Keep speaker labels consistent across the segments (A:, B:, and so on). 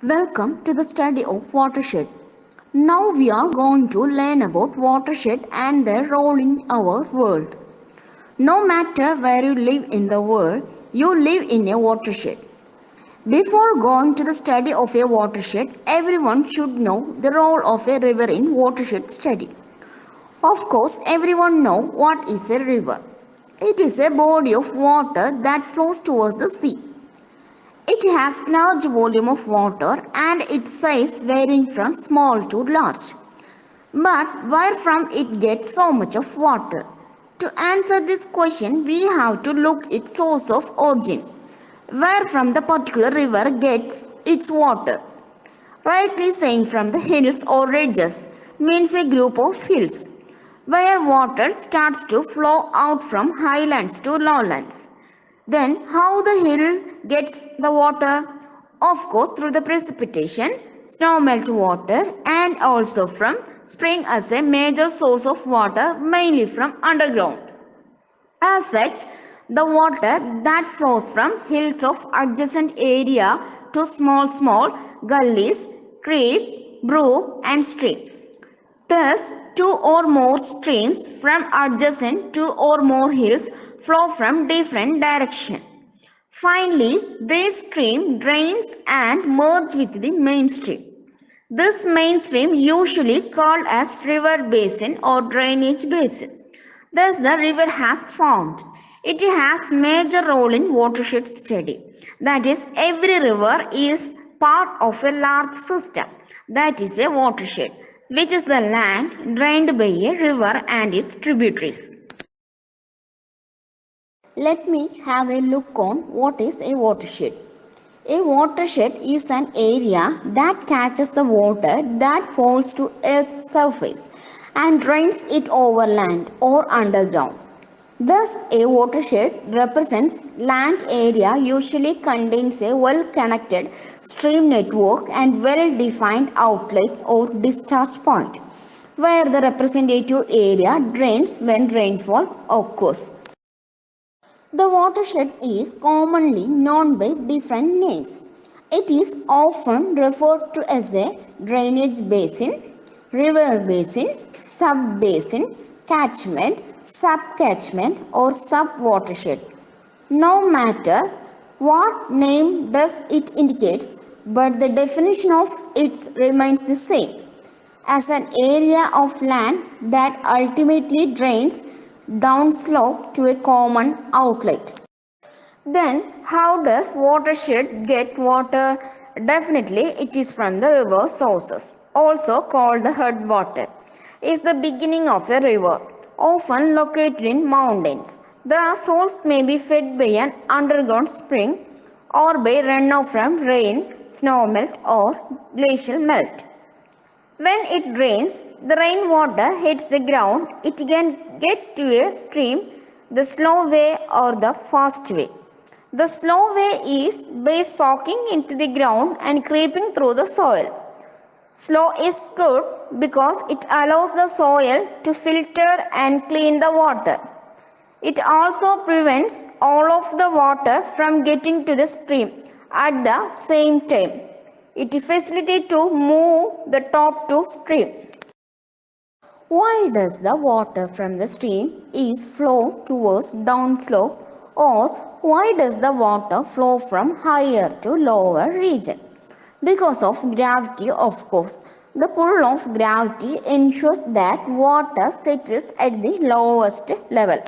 A: Welcome to the study of watershed. Now we are going to learn about watershed and their role in our world. No matter where you live in the world, you live in a watershed. Before going to the study of a watershed, everyone should know the role of a river in watershed study. Of course, everyone know what is a river. It is a body of water that flows towards the sea. It has large volume of water and its size varying from small to large. But where from it gets so much of water? To answer this question, we have to look its source of origin, where from the particular river gets its water. Rightly saying from the hills or ridges means a group of hills, where water starts to flow out from highlands to lowlands. Then how the hill gets the water? Of course through the precipitation, snow melt water and also from spring as a major source of water mainly from underground. As such, the water that flows from hills of adjacent area to small gullies, creek, brook and stream. Thus, two or more streams from adjacent two or more hills flow from different directions. Finally, this stream drains and merges with the main stream. This main stream usually called as river basin or drainage basin. Thus, the river has formed. It has major role in watershed study. That is, every river is part of a large system. That is a watershed, which is the land drained by a river and its tributaries. Let me have a look on what is a watershed. A watershed is an area that catches the water that falls to Earth's surface and drains it over land or underground. Thus, a watershed represents land area usually contains a well-connected stream network and well-defined outlet or discharge point, where the representative area drains when rainfall occurs. The watershed is commonly known by different names. It is often referred to as a drainage basin, river basin, sub-basin, catchment, sub-catchment or sub-watershed. No matter what name thus it indicates, but the definition of it remains the same, as an area of land that ultimately drains downslope to a common outlet. Then, how does watershed get water? Definitely, it is from the river sources, also called the headwater. Is the beginning of a river, often located in mountains. The source may be fed by an underground spring or by runoff from rain, snow melt or glacial melt. When it rains, the rainwater hits the ground. It can get to a stream the slow way or the fast way. The slow way is by soaking into the ground and creeping through the soil. Slow is good because it allows the soil to filter and clean the water. It also prevents all of the water from getting to the stream at the same time. It facilitates to move the top to stream. Why does the water from the stream is flow towards downslope, or why does the water flow from higher to lower region? Because of gravity, of course. The pull of gravity ensures that water settles at the lowest level.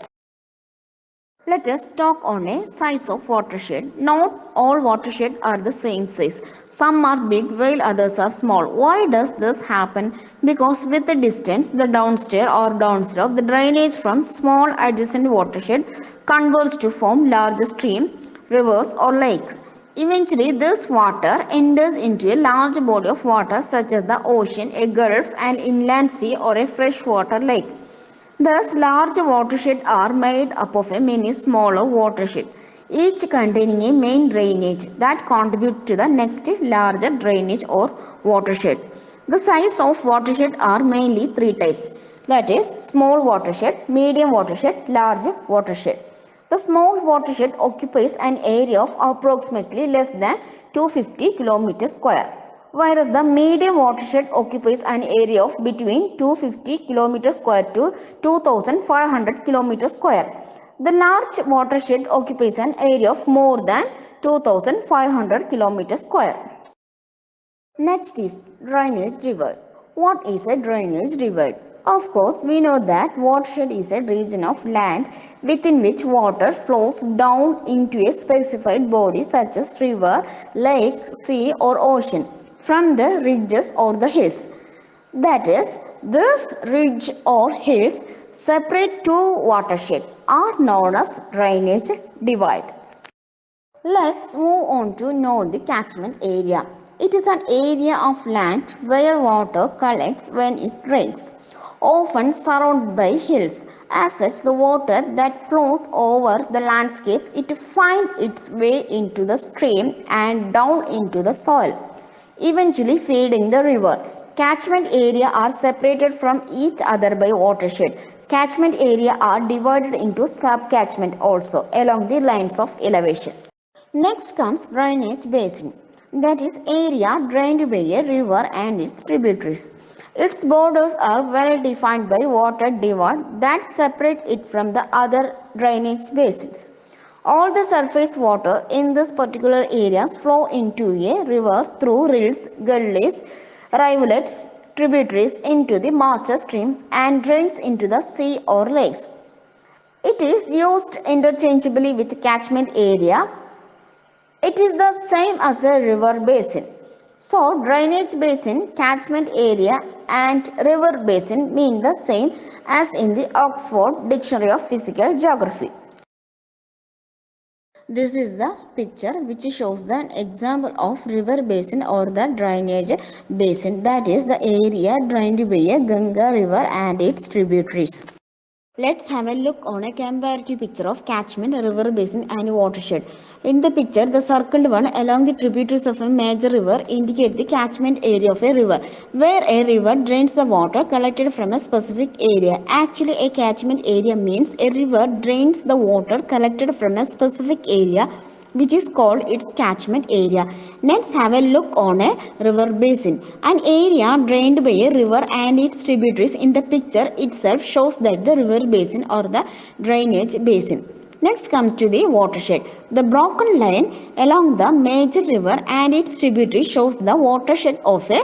A: Let us talk on a size of watershed. Not all watersheds are the same size. Some are big while others are small. Why does this happen? Because with the distance, the downstream or downslope, the drainage from small adjacent watershed converges to form large stream, rivers or lake. Eventually, this water enters into a large body of water such as the ocean, a gulf, an inland sea or a freshwater lake. Thus, large watersheds are made up of many smaller watersheds, each containing a main drainage that contributes to the next larger drainage or watershed. The size of watershed are mainly three types, that is, small watershed, medium watershed, large watershed. The small watershed occupies an area of approximately less than 250 km square. whereas the medium watershed occupies an area of between 250 km square to 2500 km square. The large watershed occupies an area of more than 2500 km square. Next is drainage river. What is a drainage river? Of course, we know that watershed is a region of land within which water flows down into a specified body such as river, lake, sea or ocean from the ridges or the hills. That is, this ridge or hills separate two watersheds are known as drainage divide. Let's move on to know the catchment area. It is an area of land where water collects when it rains, often surrounded by hills. As such, the water that flows over the landscape, it finds its way into the stream and down into the soil, eventually feeding the river. Catchment area are separated from each other by watershed. Catchment area are divided into sub-catchment also along the lines of elevation. Next comes drainage basin, that is area drained by a river and its tributaries. Its borders are well defined by water divide that separate it from the other drainage basins. All the surface water in this particular areas flow into a river through rills, gullies, rivulets, tributaries into the master streams and drains into the sea or lakes. It is used interchangeably with catchment area. It is the same as a river basin. So, drainage basin, catchment area and river basin mean the same as in the Oxford Dictionary of Physical Geography. This is the picture which shows the example of river basin or the drainage basin, that is the area drained by a Ganga river and its tributaries. Let's have a look on a comparative picture of catchment, river basin and watershed. In the picture, the circled one along the tributaries of a major river indicate the catchment area of a river, where a river drains the water collected from a specific area. Actually, a catchment area means a river drains the water collected from a specific area, which is called its catchment area. Let's have a look on a river basin. An area drained by a river and its tributaries in the picture itself shows that the river basin or the drainage basin. Next comes to the watershed. The broken line along the major river and its tributary shows the watershed of a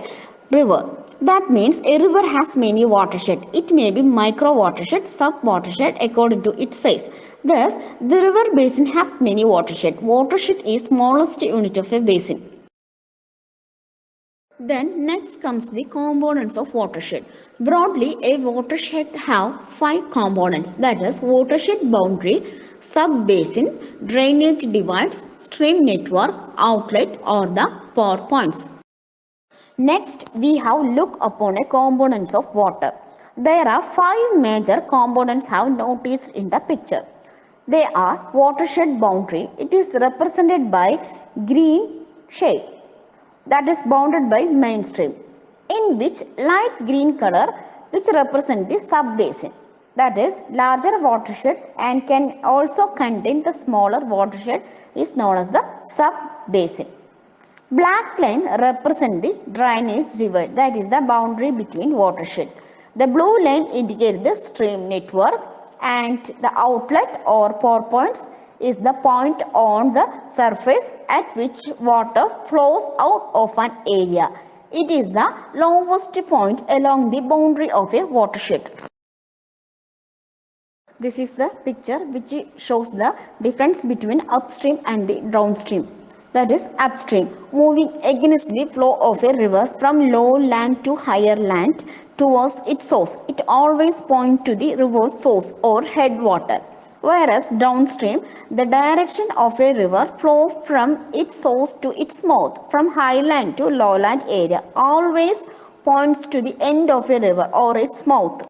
A: river. That means a river has many watersheds. It may be micro watershed, sub watershed according to its size. Thus, the river basin has many watersheds. Watershed is smallest unit of a basin. Then next comes the components of watershed. Broadly, a watershed have 5 components, that is watershed boundary, sub-basin, drainage divides, stream network, outlet or the pour points. Next, we have look upon a components of water. There are 5 major components have noticed in the picture. They are watershed boundary. It is represented by green shade, that is bounded by mainstream, in which light green color which represent the sub-basin, that is larger watershed and can also contain the smaller watershed is known as the sub-basin. Black line represent the drainage divide, that is the boundary between watershed. The blue line indicates the stream network and the outlet or pour points is the point on the surface at which water flows out of an area. It is the lowest point along the boundary of a watershed. This is the picture which shows the difference between upstream and the downstream. That is upstream, moving against the flow of a river from low land to higher land towards its source. It always points to the river's source or headwater. Whereas downstream, the direction of a river flow from its source to its mouth, from highland to lowland area, always points to the end of a river or its mouth.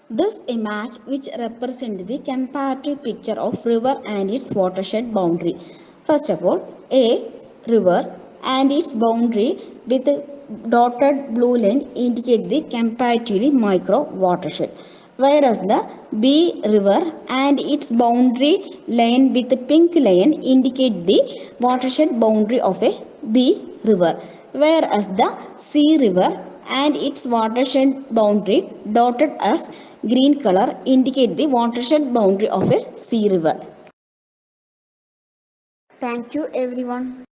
A: This image which represents the comparative picture of river and its watershed boundary. First of all, A river and its boundary with dotted blue line indicate the comparatively micro watershed, whereas the B river and its boundary line with the pink line indicate the watershed boundary of a B river. whereas the sea river and its watershed boundary dotted as green color indicate the watershed boundary of a sea river. Thank you everyone.